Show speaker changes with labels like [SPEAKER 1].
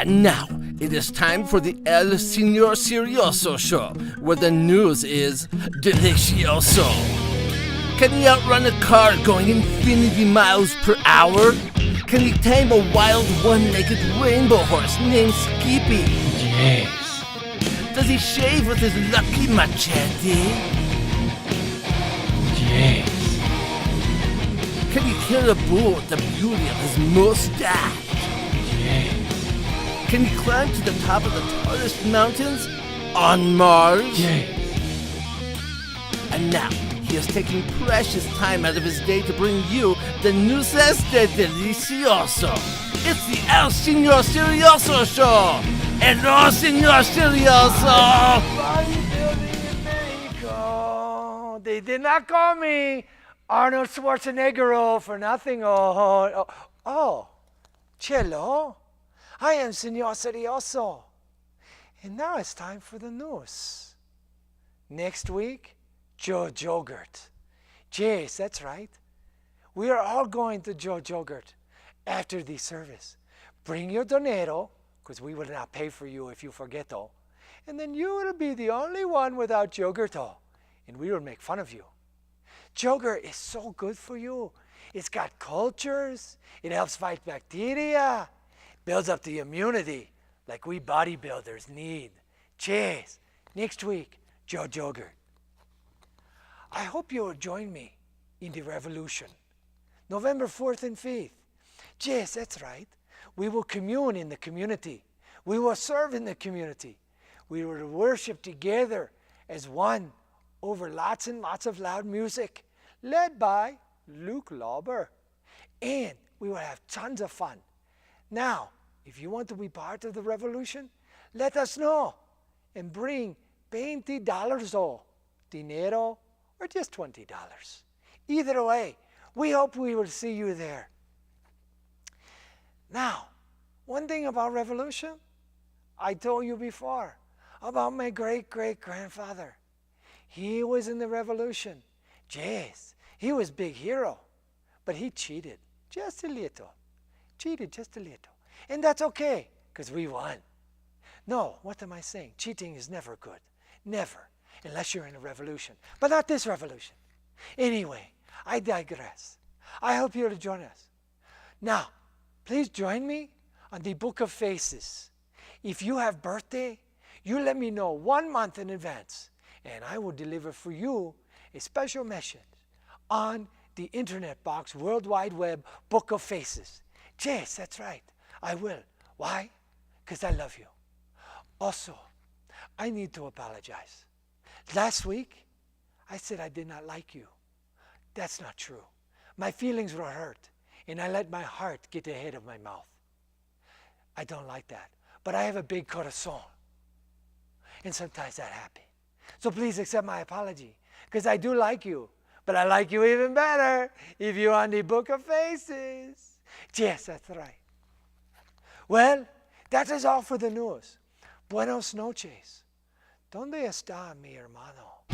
[SPEAKER 1] And now, it is time for the El Señor Serioso show, where the news is delicioso. Can he outrun a car going infinity miles per hour? Can he tame a wild one-legged rainbow horse named Skippy?
[SPEAKER 2] Yes.
[SPEAKER 1] Does he shave with his lucky machete?
[SPEAKER 2] Yes.
[SPEAKER 1] Can he kill a bull with the beauty of his mustache?
[SPEAKER 2] Yes.
[SPEAKER 1] Can he climb to the top of the tallest mountains on Mars?
[SPEAKER 2] Yes.
[SPEAKER 1] And now, he is taking precious time out of his day to bring you the News Este Delicioso. It's the El Señor Serioso show. El Señor Serioso.
[SPEAKER 3] Bodybuilding in Mexico. They did not call me Arnold Schwarzenegger for nothing. Oh, Cello. I am Señor Serioso. And now it's time for the news. Next week, Joe Jogurt. Yes, that's right. We are all going to Joe Jogurt after the service. Bring your dinero, because we will not pay for you if you forget, and then you will be the only one without yogurt, and we will make fun of you. Yogurt is so good for you. It's got cultures. It helps fight bacteria. Builds up the immunity like we bodybuilders need. Cheers. Next week, Joe Jogurt. I hope you will join me in the revolution. November 4th and 5th. Yes, that's right. We will commune in the community. We will serve in the community. We will worship together as one over lots and lots of loud music, led by Luke Lauber. And we will have tons of fun. Now, if you want to be part of the revolution, let us know and bring $20 o dinero or just $20. Either way, we hope we will see you there. Now, one thing about revolution, I told you before about my great-great-grandfather. He was in the revolution. Yes, he was big hero, but he cheated just a little. Cheated just a little. And that's okay, because we won. No, what am I saying? Cheating is never good. Never. Unless you're in a revolution. But not this revolution. Anyway, I digress. I hope you'll join us. Now, please join me on the Book of Faces. If you have birthday, you let me know 1 month in advance, and I will deliver for you a special message on the internet box, World Wide Web, Book of Faces. Yes, that's right. I will. Why? Because I love you. Also, I need to apologize. Last week, I said I did not like you. That's not true. My feelings were hurt, and I let my heart get ahead of my mouth. I don't like that. But I have a big corazón, and sometimes that happens. So please accept my apology, because I do like you, but I like you even better if you're on the Book of Faces. Yes, that's right. Well, that is all for the news. Buenos noches. ¿Dónde está mi hermano?